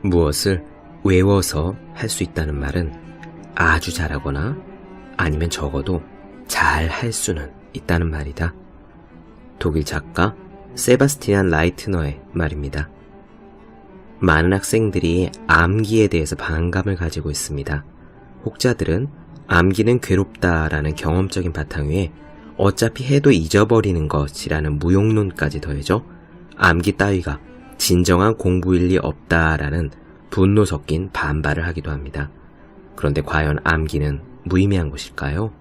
무엇을 외워서 할 수 있다는 말은 아주 잘하거나 아니면 적어도 잘 할 수는 있다는 말이다. 독일 작가 세바스티안 라이트너의 말입니다. 많은 학생들이 암기에 대해서 반감을 가지고 있습니다. 혹자들은 암기는 괴롭다라는 경험적인 바탕 위에 어차피 해도 잊어버리는 것이라는 무용론까지 더해져 암기 따위가 진정한 공부일 리 없다라는 분노 섞인 반발을 하기도 합니다. 그런데 과연 암기는 무의미한 것일까요?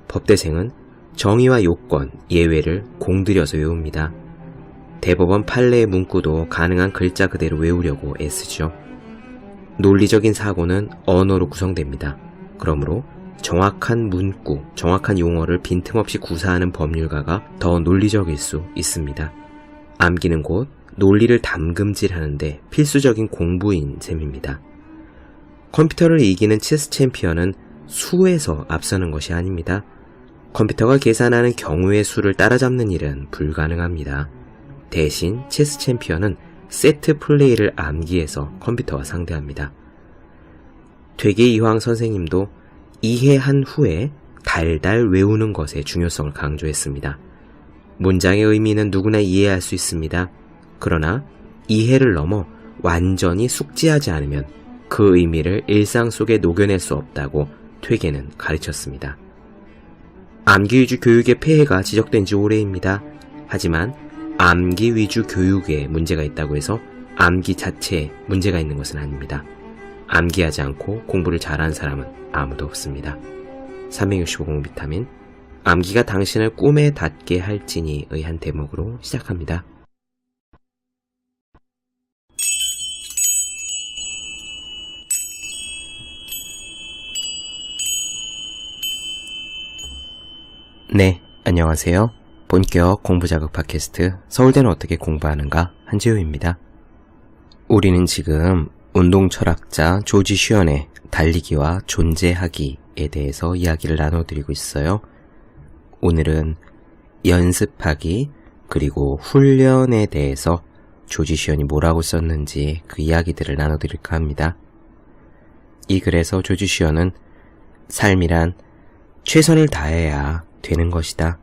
법대생은 정의와 요건, 예외를 공들여서 외웁니다. 대법원 판례의 문구도 가능한 글자 그대로 외우려고 애쓰죠. 논리적인 사고는 언어로 구성됩니다. 그러므로 정확한 문구, 정확한 용어를 빈틈없이 구사하는 법률가가 더 논리적일 수 있습니다. 암기는 곧 논리를 담금질하는데 필수적인 공부인 셈입니다. 컴퓨터를 이기는 체스 챔피언은 수에서 앞서는 것이 아닙니다. 컴퓨터가 계산하는 경우의 수를 따라잡는 일은 불가능합니다. 대신 체스 챔피언은 세트 플레이를 암기해서 컴퓨터와 상대합니다. 되게 이황 선생님도 이해한 후에 달달 외우는 것의 중요성을 강조했습니다. 문장의 의미는 누구나 이해할 수 있습니다. 그러나 이해를 넘어 완전히 숙지하지 않으면 그 의미를 일상 속에 녹여낼 수 없다고 퇴계는 가르쳤습니다. 암기 위주 교육의 폐해가 지적된 지 오래입니다. 하지만 암기 위주 교육에 문제가 있다고 해서 암기 자체에 문제가 있는 것은 아닙니다. 암기하지 않고 공부를 잘하는 사람은 아무도 없습니다. 365공 비타민, 암기가 당신을 꿈에 닿게 할지니의 한 대목으로 시작합니다. 네, 안녕하세요. 본격 공부자극 팟캐스트 서울대는 어떻게 공부하는가 한지우입니다. 우리는 지금 운동 철학자 조지 슈언의 달리기와 존재하기에 대해서 이야기를 나눠드리고 있어요. 오늘은 연습하기 그리고 훈련에 대해서 조지 슈언이 뭐라고 썼는지 그 이야기들을 나눠드릴까 합니다. 이 글에서 조지 슈언은 삶이란 최선을 다해야 되는 것이다.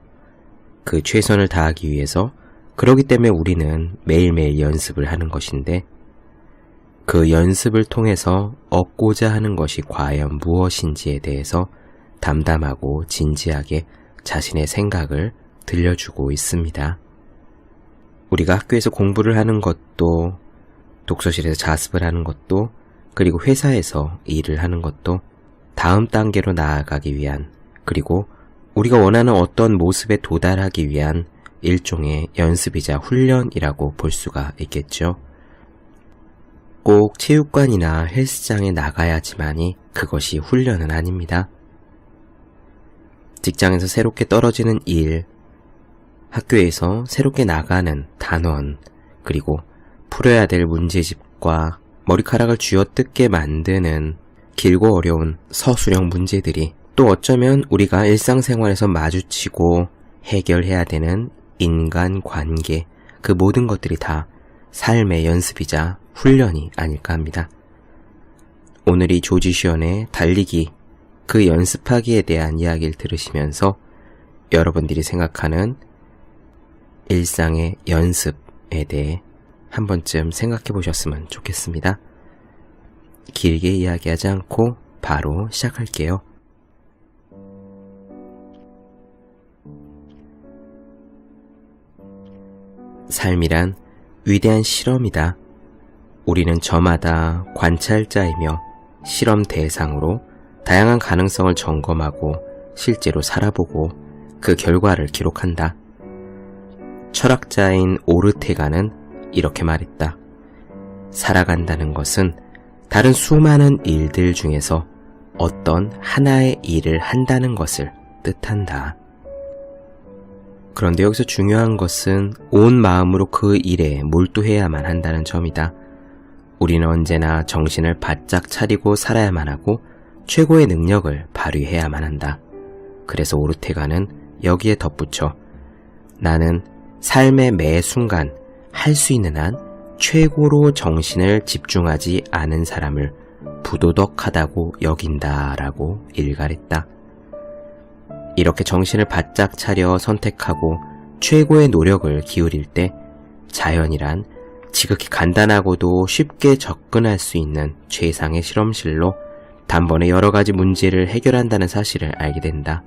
그 최선을 다하기 위해서 그러기 때문에 우리는 매일매일 연습을 하는 것인데 그 연습을 통해서 얻고자 하는 것이 과연 무엇인지에 대해서 담담하고 진지하게 자신의 생각을 들려주고 있습니다. 우리가 학교에서 공부를 하는 것도 독서실에서 자습을 하는 것도 그리고 회사에서 일을 하는 것도 다음 단계로 나아가기 위한 그리고 우리가 원하는 어떤 모습에 도달하기 위한 일종의 연습이자 훈련이라고 볼 수가 있겠죠. 꼭 체육관이나 헬스장에 나가야지만이 그것이 훈련은 아닙니다. 직장에서 새롭게 떨어지는 일, 학교에서 새롭게 나가는 단원, 그리고 풀어야 될 문제집과 머리카락을 쥐어뜯게 만드는 길고 어려운 서술형 문제들이 또 어쩌면 우리가 일상생활에서 마주치고 해결해야 되는 인간관계, 그 모든 것들이 다 삶의 연습이자 훈련이 아닐까 합니다. 오늘 이 조지 슈언의 달리기, 그 연습하기에 대한 이야기를 들으시면서 여러분들이 생각하는 일상의 연습에 대해 한 번쯤 생각해 보셨으면 좋겠습니다. 길게 이야기하지 않고 바로 시작할게요. 삶이란 위대한 실험이다. 우리는 저마다 관찰자이며 실험 대상으로 다양한 가능성을 점검하고 실제로 살아보고 그 결과를 기록한다. 철학자인 오르테가는 이렇게 말했다. 살아간다는 것은 다른 수많은 일들 중에서 어떤 하나의 일을 한다는 것을 뜻한다. 그런데 여기서 중요한 것은 온 마음으로 그 일에 몰두해야만 한다는 점이다. 우리는 언제나 정신을 바짝 차리고 살아야만 하고 최고의 능력을 발휘해야만 한다. 그래서 오르테가는 여기에 덧붙여 나는 삶의 매 순간 할 수 있는 한 최고로 정신을 집중하지 않은 사람을 부도덕하다고 여긴다라고 일갈했다. 이렇게 정신을 바짝 차려 선택하고 최고의 노력을 기울일 때 자연이란 지극히 간단하고도 쉽게 접근할 수 있는 최상의 실험실로 단번에 여러 가지 문제를 해결한다는 사실을 알게 된다.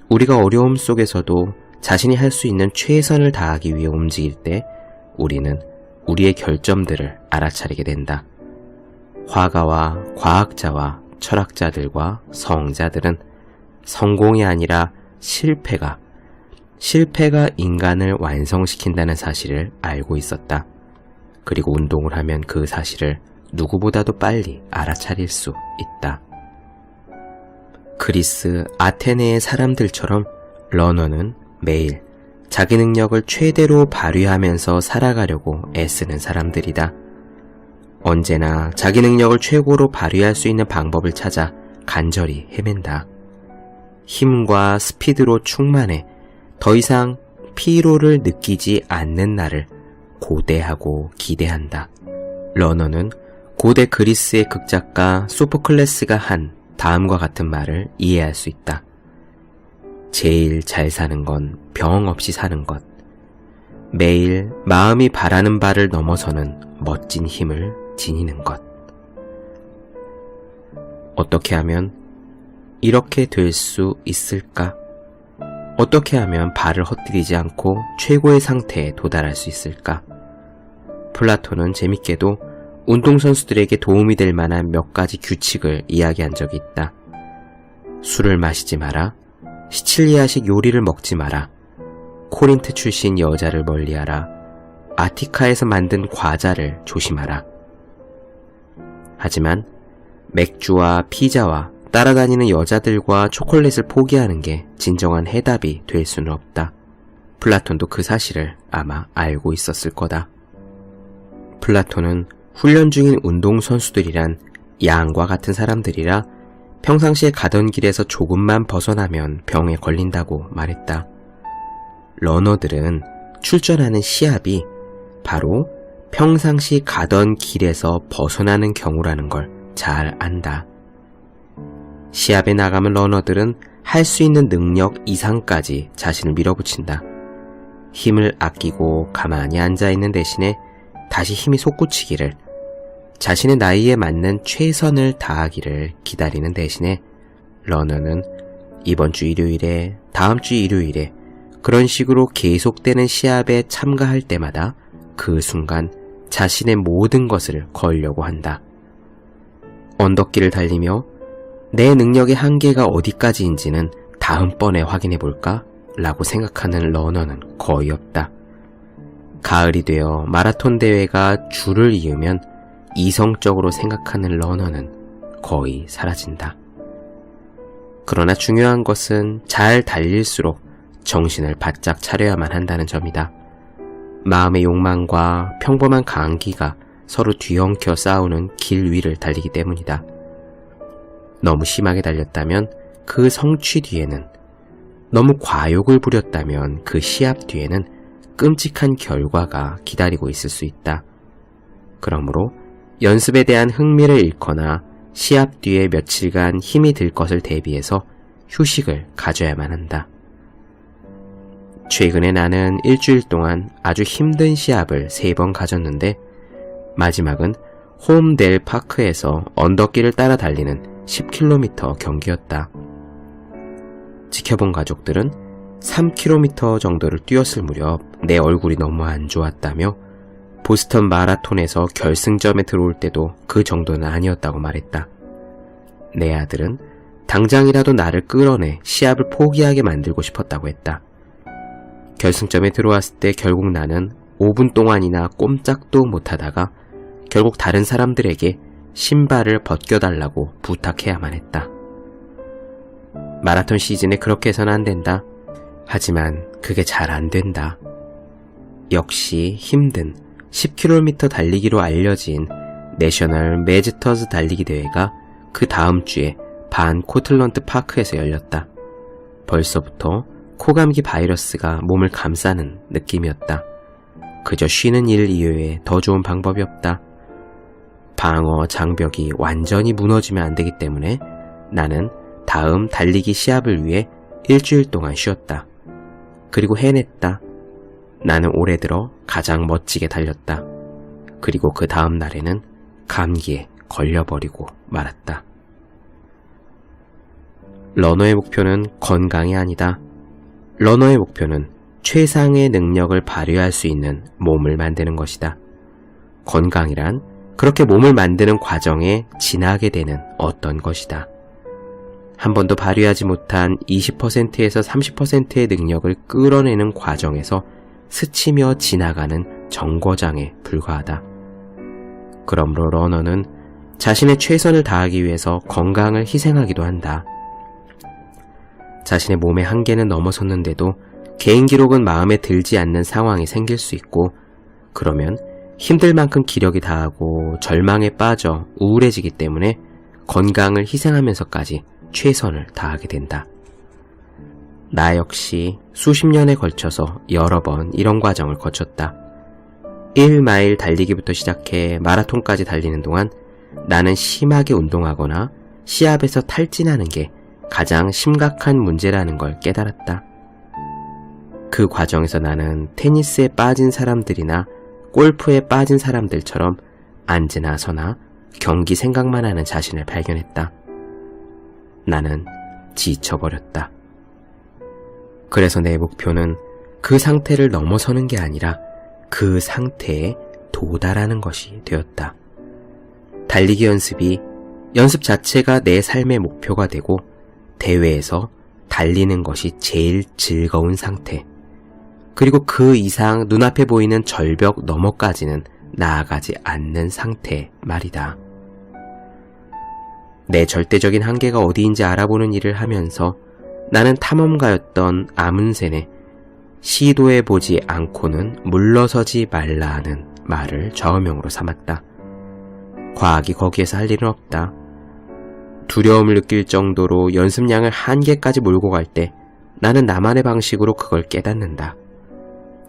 우리가 어려움 속에서도 자신이 할 수 있는 최선을 다하기 위해 움직일 때 우리는 우리의 결점들을 알아차리게 된다. 화가와 과학자와 철학자들과 성자들은 성공이 아니라 실패가 인간을 완성시킨다는 사실을 알고 있었다. 그리고 운동을 하면 그 사실을 누구보다도 빨리 알아차릴 수 있다. 그리스 아테네의 사람들처럼 러너는 매일 자기 능력을 최대로 발휘하면서 살아가려고 애쓰는 사람들이다. 언제나 자기 능력을 최고로 발휘할 수 있는 방법을 찾아 간절히 헤맨다. 힘과 스피드로 충만해 더 이상 피로를 느끼지 않는 날을 고대하고 기대한다. 러너는 고대 그리스의 극작가 소포클레스가 한 다음과 같은 말을 이해할 수 있다. 제일 잘 사는 건 병 없이 사는 것. 매일 마음이 바라는 바를 넘어서는 멋진 힘을 지니는 것. 어떻게 하면 이렇게 될 수 있을까? 어떻게 하면 발을 헛디디지 않고 최고의 상태에 도달할 수 있을까? 플라톤은 재밌게도 운동선수들에게 도움이 될 만한 몇 가지 규칙을 이야기한 적이 있다. 술을 마시지 마라. 시칠리아식 요리를 먹지 마라. 코린트 출신 여자를 멀리하라. 아티카에서 만든 과자를 조심하라. 하지만 맥주와 피자와 따라다니는 여자들과 초콜릿을 포기하는 게 진정한 해답이 될 수는 없다. 플라톤도 그 사실을 아마 알고 있었을 거다. 플라톤은 훈련 중인 운동선수들이란 양과 같은 사람들이라 평상시에 가던 길에서 조금만 벗어나면 병에 걸린다고 말했다. 러너들은 출전하는 시합이 바로 평상시 가던 길에서 벗어나는 경우라는 걸 잘 안다. 시합에 나가면 러너들은 할 수 있는 능력 이상까지 자신을 밀어붙인다. 힘을 아끼고 가만히 앉아있는 대신에 다시 힘이 솟구치기를, 자신의 나이에 맞는 최선을 다하기를 기다리는 대신에 러너는 이번 주 일요일에, 다음 주 일요일에 그런 식으로 계속되는 시합에 참가할 때마다 그 순간 자신의 모든 것을 걸려고 한다. 언덕길을 달리며 내 능력의 한계가 어디까지인지는 다음번에 확인해볼까? 라고 생각하는 러너는 거의 없다. 가을이 되어 마라톤 대회가 줄을 이으면 이성적으로 생각하는 러너는 거의 사라진다. 그러나 중요한 것은 잘 달릴수록 정신을 바짝 차려야만 한다는 점이다. 마음의 욕망과 평범한 감기가 서로 뒤엉켜 싸우는 길 위를 달리기 때문이다. 너무 심하게 달렸다면 그 성취 뒤에는, 너무 과욕을 부렸다면 그 시합 뒤에는 끔찍한 결과가 기다리고 있을 수 있다. 그러므로 연습에 대한 흥미를 잃거나 시합 뒤에 며칠간 힘이 들 것을 대비해서 휴식을 가져야만 한다. 최근에 나는 일주일 동안 아주 힘든 시합을 3번 가졌는데 마지막은 홈델 파크에서 언덕길을 따라 달리는 10km 경기였다. 지켜본 가족들은 3km 정도를 뛰었을 무렵 내 얼굴이 너무 안 좋았다며 보스턴 마라톤에서 결승점에 들어올 때도 그 정도는 아니었다고 말했다. 내 아들은 당장이라도 나를 끌어내 시합을 포기하게 만들고 싶었다고 했다. 결승점에 들어왔을 때 결국 나는 5분 동안이나 꼼짝도 못하다가 결국 다른 사람들에게 신발을 벗겨달라고 부탁해야만 했다. 마라톤 시즌에 그렇게 해서는 안 된다. 하지만 그게 잘 안 된다. 역시 힘든 10km 달리기로 알려진 내셔널 매지터즈 달리기 대회가 그 다음 주에 반 코틀런트 파크에서 열렸다. 벌써부터 코감기 바이러스가 몸을 감싸는 느낌이었다. 그저 쉬는 일 이외에 더 좋은 방법이 없다. 방어 장벽이 완전히 무너지면 안 되기 때문에 나는 다음 달리기 시합을 위해 일주일 동안 쉬었다. 그리고 해냈다. 나는 올해 들어 가장 멋지게 달렸다. 그리고 그 다음 날에는 감기에 걸려버리고 말았다. 러너의 목표는 건강이 아니다. 러너의 목표는 최상의 능력을 발휘할 수 있는 몸을 만드는 것이다. 건강이란 그렇게 몸을 만드는 과정에 지나게 되는 어떤 것이다. 한 번도 발휘하지 못한 20%에서 30%의 능력을 끌어내는 과정에서 스치며 지나가는 정거장에 불과하다. 그러므로 러너는 자신의 최선을 다하기 위해서 건강을 희생하기도 한다. 자신의 몸의 한계는 넘어섰는데도 개인 기록은 마음에 들지 않는 상황이 생길 수 있고, 그러면 힘들 만큼 기력이 다하고 절망에 빠져 우울해지기 때문에 건강을 희생하면서까지 최선을 다하게 된다. 나 역시 수십 년에 걸쳐서 여러 번 이런 과정을 거쳤다. 1마일 달리기부터 시작해 마라톤까지 달리는 동안 나는 심하게 운동하거나 시합에서 탈진하는 게 가장 심각한 문제라는 걸 깨달았다. 그 과정에서 나는 테니스에 빠진 사람들이나 골프에 빠진 사람들처럼 앉으나 서나 경기 생각만 하는 자신을 발견했다. 나는 지쳐버렸다. 그래서 내 목표는 그 상태를 넘어서는 게 아니라 그 상태에 도달하는 것이 되었다. 달리기 연습 자체가 내 삶의 목표가 되고, 대회에서 달리는 것이 제일 즐거운 상태, 그리고 그 이상 눈앞에 보이는 절벽 너머까지는 나아가지 않는 상태 말이다. 내 절대적인 한계가 어디인지 알아보는 일을 하면서 나는 탐험가였던 아문센의 시도해보지 않고는 물러서지 말라는 말을 좌우명으로 삼았다. 과학이 거기에서 할 일은 없다. 두려움을 느낄 정도로 연습량을 한계까지 몰고 갈 때 나는 나만의 방식으로 그걸 깨닫는다.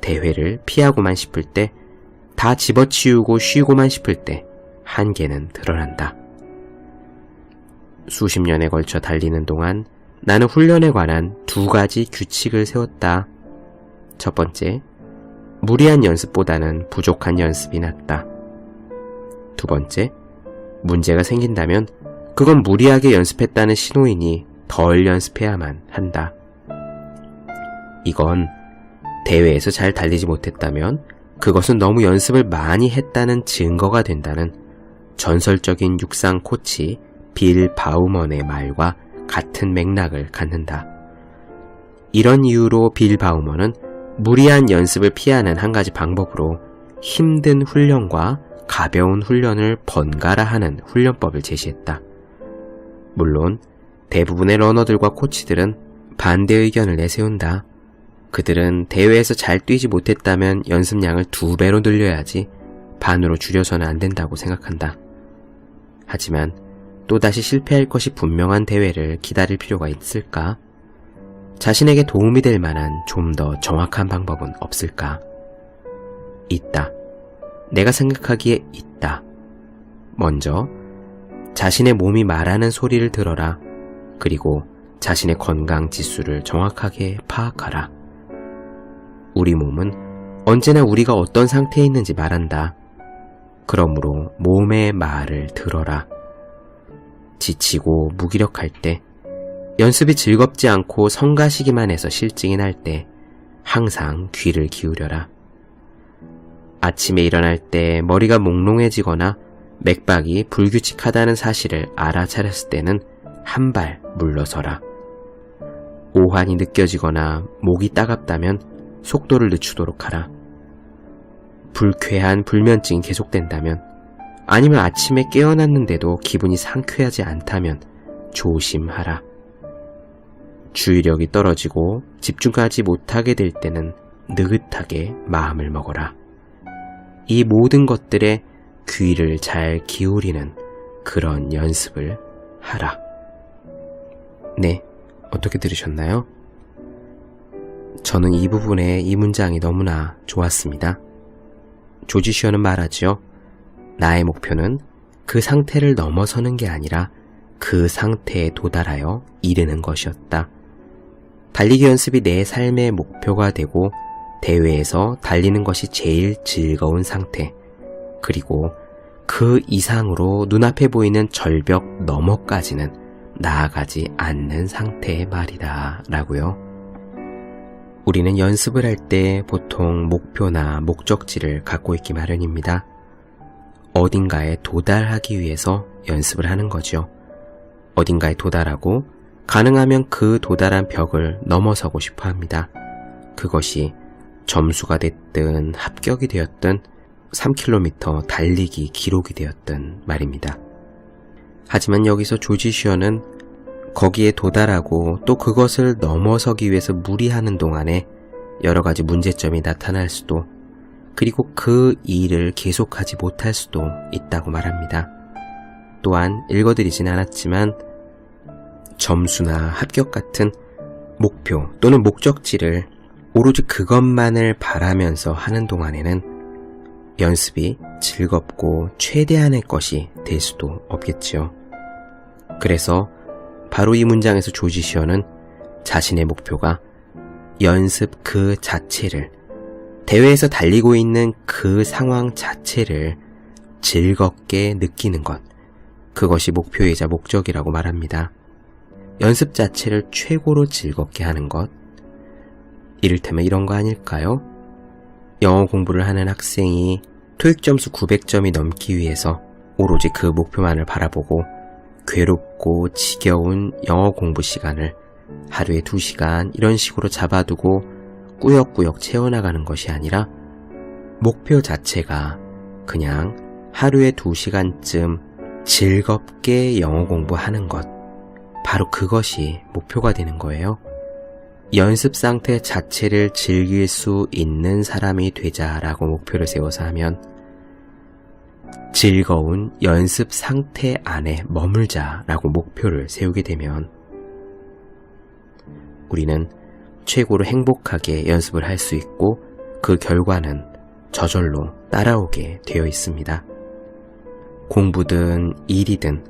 대회를 피하고만 싶을 때, 다 집어치우고 쉬고만 싶을 때 한계는 드러난다. 수십 년에 걸쳐 달리는 동안 나는 훈련에 관한 2가지 규칙을 세웠다. 첫 번째, 무리한 연습보다는 부족한 연습이 낫다. 두 번째, 문제가 생긴다면 그건 무리하게 연습했다는 신호이니 덜 연습해야만 한다. 이건 대회에서 잘 달리지 못했다면 그것은 너무 연습을 많이 했다는 증거가 된다는 전설적인 육상 코치 빌 바우먼의 말과 같은 맥락을 갖는다. 이런 이유로 빌 바우먼은 무리한 연습을 피하는 한 가지 방법으로 힘든 훈련과 가벼운 훈련을 번갈아 하는 훈련법을 제시했다. 물론 대부분의 러너들과 코치들은 반대 의견을 내세운다. 그들은 대회에서 잘 뛰지 못했다면 연습량을 2배로 늘려야지 반으로 줄여서는 안 된다고 생각한다. 하지만 또다시 실패할 것이 분명한 대회를 기다릴 필요가 있을까? 자신에게 도움이 될 만한 좀 더 정확한 방법은 없을까? 있다. 내가 생각하기에 있다. 먼저 자신의 몸이 말하는 소리를 들어라. 그리고 자신의 건강 지수를 정확하게 파악하라. 우리 몸은 언제나 우리가 어떤 상태에 있는지 말한다. 그러므로 몸의 말을 들어라. 지치고 무기력할 때, 연습이 즐겁지 않고 성가시기만 해서 실증이 날 때 항상 귀를 기울여라. 아침에 일어날 때 머리가 몽롱해지거나 맥박이 불규칙하다는 사실을 알아차렸을 때는 한 발 물러서라. 오한이 느껴지거나 목이 따갑다면 속도를 늦추도록 하라. 불쾌한 불면증이 계속된다면, 아니면 아침에 깨어났는데도 기분이 상쾌하지 않다면 조심하라. 주의력이 떨어지고 집중하지 못하게 될 때는 느긋하게 마음을 먹어라. 이 모든 것들에 귀를 잘 기울이는 그런 연습을 하라. 네, 어떻게 들으셨나요? 저는 이 부분에 이 문장이 너무나 좋았습니다. 조지 슈어는 말하지요. 나의 목표는 그 상태를 넘어서는 게 아니라 그 상태에 도달하여 이르는 것이었다. 달리기 연습이 내 삶의 목표가 되고 대회에서 달리는 것이 제일 즐거운 상태, 그리고 그 이상으로 눈앞에 보이는 절벽 너머까지는 나아가지 않는 상태의 말이다 라고요. 우리는 연습을 할 때 보통 목표나 목적지를 갖고 있기 마련입니다. 어딘가에 도달하기 위해서 연습을 하는 거죠. 어딘가에 도달하고 가능하면 그 도달한 벽을 넘어서고 싶어 합니다. 그것이 점수가 됐든 합격이 되었든 3km 달리기 기록이 되었든 말입니다. 하지만 여기서 조지 슈어는 거기에 도달하고 또 그것을 넘어서기 위해서 무리하는 동안에 여러 가지 문제점이 나타날 수도, 그리고 그 일을 계속하지 못할 수도 있다고 말합니다. 또한 읽어드리진 않았지만 점수나 합격 같은 목표 또는 목적지를 오로지 그것만을 바라면서 하는 동안에는 연습이 즐겁고 최대한의 것이 될 수도 없겠지요. 그래서 바로 이 문장에서 조지 슈어는 자신의 목표가 연습 그 자체를, 대회에서 달리고 있는 그 상황 자체를 즐겁게 느끼는 것, 그것이 목표이자 목적이라고 말합니다. 연습 자체를 최고로 즐겁게 하는 것, 이를테면 이런 거 아닐까요? 영어 공부를 하는 학생이 토익 점수 900점이 넘기 위해서 오로지 그 목표만을 바라보고 괴롭고 지겨운 영어 공부 시간을 하루에 2시간 이런 식으로 잡아두고 꾸역꾸역 채워나가는 것이 아니라 목표 자체가 그냥 하루에 2시간쯤 즐겁게 영어 공부하는 것, 바로 그것이 목표가 되는 거예요. 연습 상태 자체를 즐길 수 있는 사람이 되자라고 목표를 세워서 하면 즐거운 연습 상태 안에 머물자라고 목표를 세우게 되면 우리는 최고로 행복하게 연습을 할 수 있고 그 결과는 저절로 따라오게 되어 있습니다. 공부든 일이든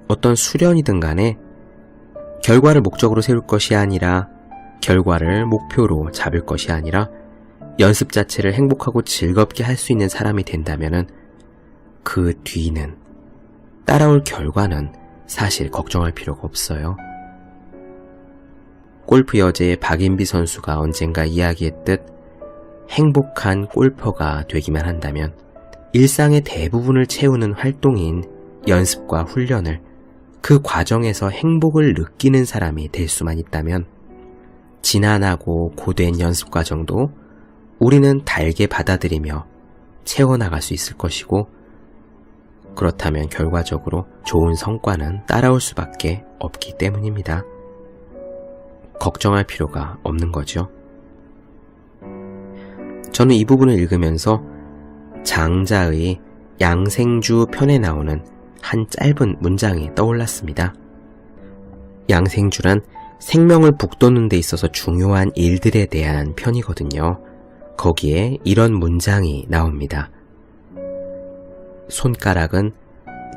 어떤 수련이든 간에 결과를 목적으로 세울 것이 아니라, 결과를 목표로 잡을 것이 아니라 연습 자체를 행복하고 즐겁게 할 수 있는 사람이 된다면은 그 뒤는, 따라올 결과는 사실 걱정할 필요가 없어요. 골프 여제의 박인비 선수가 언젠가 이야기했듯 행복한 골퍼가 되기만 한다면 일상의 대부분을 채우는 활동인 연습과 훈련을, 그 과정에서 행복을 느끼는 사람이 될 수만 있다면 지난하고 고된 연습 과정도 우리는 달게 받아들이며 채워나갈 수 있을 것이고, 그렇다면 결과적으로 좋은 성과는 따라올 수밖에 없기 때문입니다. 걱정할 필요가 없는 거죠. 저는 이 부분을 읽으면서 장자의 양생주 편에 나오는 한 짧은 문장이 떠올랐습니다. 양생주란 생명을 북돋는 데 있어서 중요한 일들에 대한 편이거든요. 거기에 이런 문장이 나옵니다. 손가락은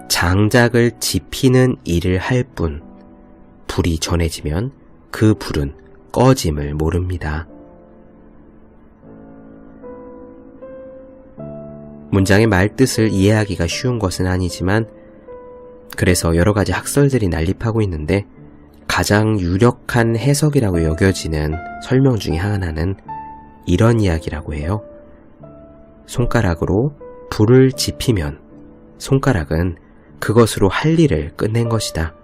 장작을 지피는 일을 할 뿐, 불이 전해지면 그 불은 꺼짐을 모릅니다. 문장의 말뜻을 이해하기가 쉬운 것은 아니지만, 그래서 여러 가지 학설들이 난립하고 있는데 가장 유력한 해석이라고 여겨지는 설명 중에 하나는 이런 이야기라고 해요. 손가락으로 불을 지피면 손가락은 그것으로 할 일을 끝낸 것이다.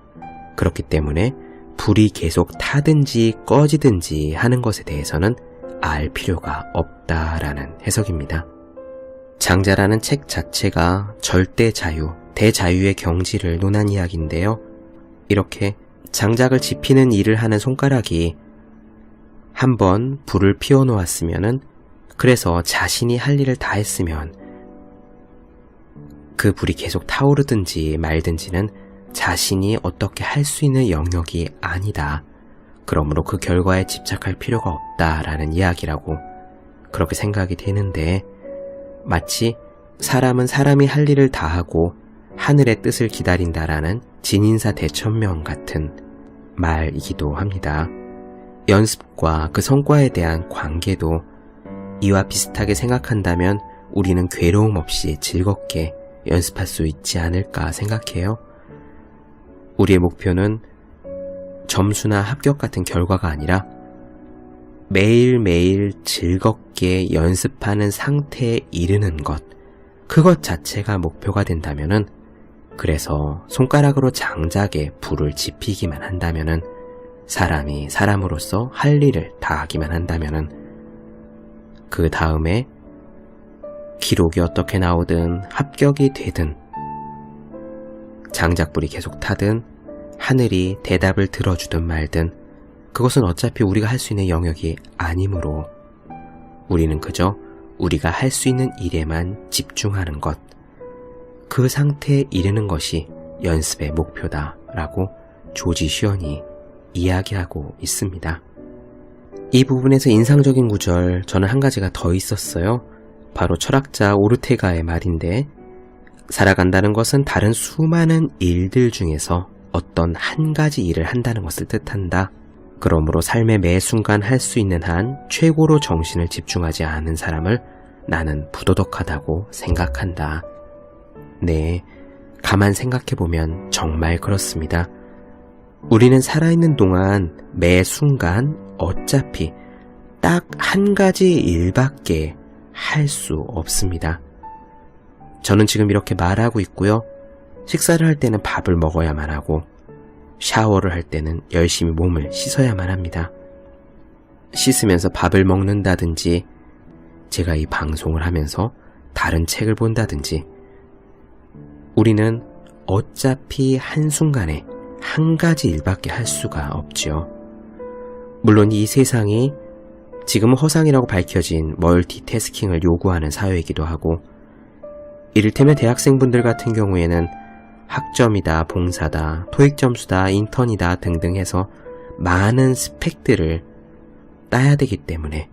그렇기 때문에 불이 계속 타든지 꺼지든지 하는 것에 대해서는 알 필요가 없다라는 해석입니다. 장자라는 책 자체가 절대 자유, 대자유의 경지를 논한 이야기인데요. 이렇게 장작을 지피는 일을 하는 손가락이 한번 불을 피워놓았으면은, 그래서 자신이 할 일을 다 했으면 그 불이 계속 타오르든지 말든지는 자신이 어떻게 할 수 있는 영역이 아니다. 그러므로 그 결과에 집착할 필요가 없다라는 이야기라고 그렇게 생각이 되는데, 마치 사람은 사람이 할 일을 다하고 하늘의 뜻을 기다린다라는 진인사 대천명 같은 말이기도 합니다. 연습과 그 성과에 대한 관계도 이와 비슷하게 생각한다면 우리는 괴로움 없이 즐겁게 연습할 수 있지 않을까 생각해요. 우리의 목표는 점수나 합격 같은 결과가 아니라 매일매일 즐겁게 연습하는 상태에 이르는 것, 그것 자체가 목표가 된다면은, 그래서 손가락으로 장작에 불을 지피기만 한다면은, 사람이 사람으로서 할 일을 다하기만 한다면은, 그 다음에 기록이 어떻게 나오든 합격이 되든 장작불이 계속 타든 하늘이 대답을 들어주든 말든 그것은 어차피 우리가 할 수 있는 영역이 아니므로 우리는 그저 우리가 할 수 있는 일에만 집중하는 것, 그 상태에 이르는 것이 연습의 목표다라고 조지 슈언이 이야기하고 있습니다. 이 부분에서 인상적인 구절, 저는 한 가지가 더 있었어요. 바로 철학자 오르테가의 말인데, 살아간다는 것은 다른 수많은 일들 중에서 어떤 한 가지 일을 한다는 것을 뜻한다. 그러므로 삶의 매 순간 할 수 있는 한 최고로 정신을 집중하지 않은 사람을 나는 부도덕하다고 생각한다. 네, 가만 생각해보면 정말 그렇습니다. 우리는 살아있는 동안 매 순간 어차피 딱 한 가지 일밖에 할 수 없습니다. 저는 지금 이렇게 말하고 있고요. 식사를 할 때는 밥을 먹어야만 하고 샤워를 할 때는 열심히 몸을 씻어야만 합니다. 씻으면서 밥을 먹는다든지 제가 이 방송을 하면서 다른 책을 본다든지 우리는 어차피 한순간에 한 가지 일밖에 할 수가 없지요. 물론 이 세상이 지금은 허상이라고 밝혀진 멀티태스킹을 요구하는 사회이기도 하고, 이를테면 대학생분들 같은 경우에는 학점이다, 봉사다, 토익 점수다, 인턴이다 등등 해서 많은 스펙들을 따야 되기 때문에,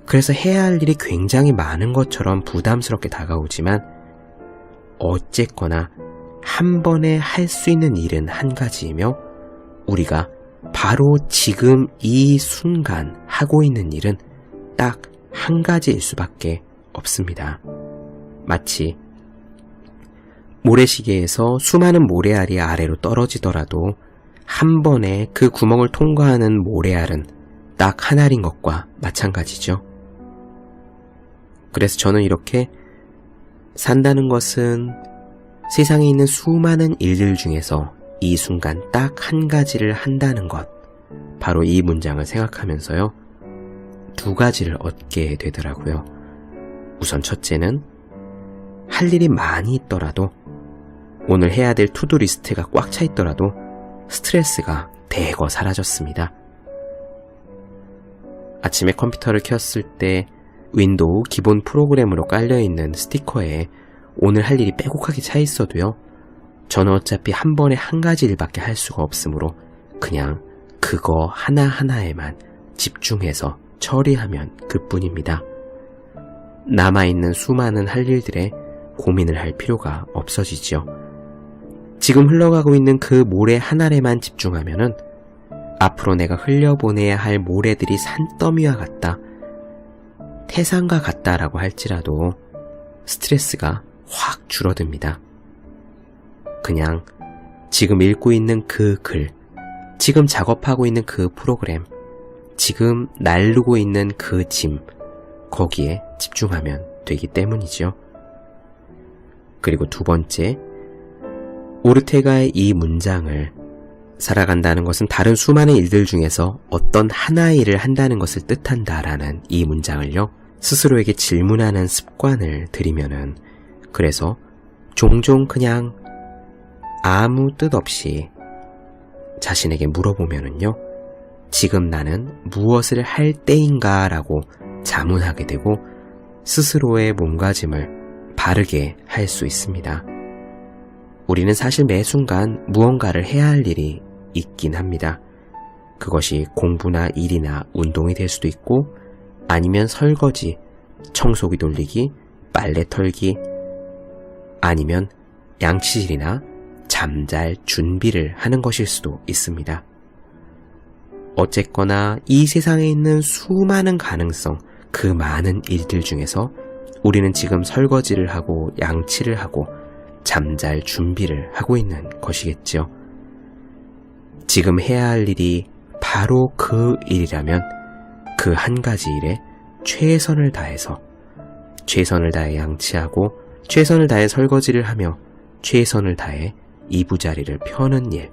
그래서 해야 할 일이 굉장히 많은 것처럼 부담스럽게 다가오지만 어쨌거나 한 번에 할 수 있는 일은 한 가지이며, 우리가 바로 지금 이 순간 하고 있는 일은 딱 한 가지일 수밖에 없습니다. 마치 모래시계에서 수많은 모래알이 아래로 떨어지더라도 한 번에 그 구멍을 통과하는 모래알은 딱 한 알인 것과 마찬가지죠. 그래서 저는 이렇게 산다는 것은 세상에 있는 수많은 일들 중에서 이 순간 딱 한 가지를 한다는 것, 바로 이 문장을 생각하면서요, 두 가지를 얻게 되더라고요. 우선 첫째는 할 일이 많이 있더라도, 오늘 해야 될 투두 리스트가 꽉 차 있더라도 스트레스가 대거 사라졌습니다. 아침에 컴퓨터를 켰을 때 윈도우 기본 프로그램으로 깔려있는 스티커에 오늘 할 일이 빼곡하게 차 있어도요, 저는 어차피 한 번에 한 가지 일밖에 할 수가 없으므로 그냥 그거 하나하나에만 집중해서 처리하면 그뿐입니다. 남아있는 수많은 할 일들에 고민을 할 필요가 없어지죠. 지금 흘러가고 있는 그 모래 한 알에만 집중하면은 앞으로 내가 흘려보내야 할 모래들이 산더미와 같다, 태산과 같다라고 할지라도 스트레스가 확 줄어듭니다. 그냥 지금 읽고 있는 그 글, 지금 작업하고 있는 그 프로그램, 지금 나르고 있는 그 짐, 거기에 집중하면 되기 때문이죠. 그리고 두 번째, 오르테가의 이 문장을, 살아간다는 것은 다른 수많은 일들 중에서 어떤 하나의 일을 한다는 것을 뜻한다라는 이 문장을요, 스스로에게 질문하는 습관을 들이면은, 그래서 종종 그냥 아무 뜻 없이 자신에게 물어보면은요, 지금 나는 무엇을 할 때인가 라고 자문하게 되고 스스로의 몸가짐을 바르게 할 수 있습니다. 우리는 사실 매 순간 무언가를 해야 할 일이 있긴 합니다. 그것이 공부나 일이나 운동이 될 수도 있고, 아니면 설거지, 청소기 돌리기, 빨래 털기, 아니면 양치질이나 잠잘 준비를 하는 것일 수도 있습니다. 어쨌거나 이 세상에 있는 수많은 가능성, 그 많은 일들 중에서 우리는 지금 설거지를 하고 양치를 하고 잠잘 준비를 하고 있는 것이겠죠. 지금 해야 할 일이 바로 그 일이라면 그 한 가지 일에 최선을 다해서 최선을 다해 양치하고 최선을 다해 설거지를 하며 최선을 다해 이부자리를 펴는 일,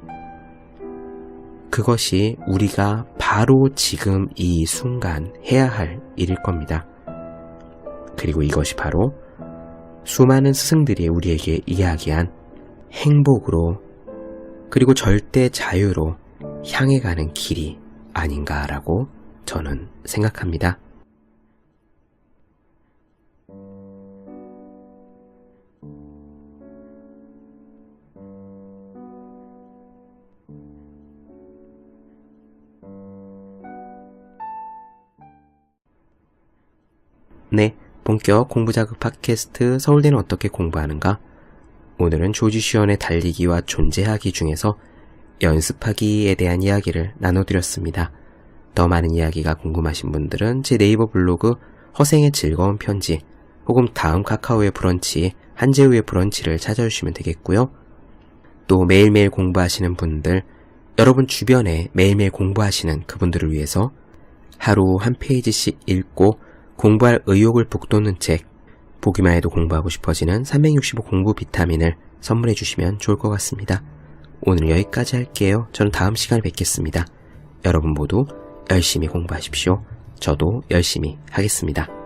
그것이 우리가 바로 지금 이 순간 해야 할 일일 겁니다. 그리고 이것이 바로 수많은 스승들이 우리에게 이야기한 행복으로, 그리고 절대 자유로 향해 가는 길이 아닌가라고 저는 생각합니다. 네, 본격 공부자극 팟캐스트 서울대는 어떻게 공부하는가? 오늘은 조지 슈언의 달리기와 존재하기 중에서 연습하기에 대한 이야기를 나눠드렸습니다. 더 많은 이야기가 궁금하신 분들은 제 네이버 블로그 허생의 즐거운 편지 혹은 다음 카카오의 브런치 한재우의 브런치를 찾아주시면 되겠고요. 또 매일매일 공부하시는 분들, 여러분 주변에 매일매일 공부하시는 그분들을 위해서 하루 한 페이지씩 읽고 공부할 의욕을 북돋는 책, 보기만 해도 공부하고 싶어지는 365 공부 비타민을 선물해 주시면 좋을 것 같습니다. 오늘 여기까지 할게요. 저는 다음 시간에 뵙겠습니다. 여러분 모두 열심히 공부하십시오. 저도 열심히 하겠습니다.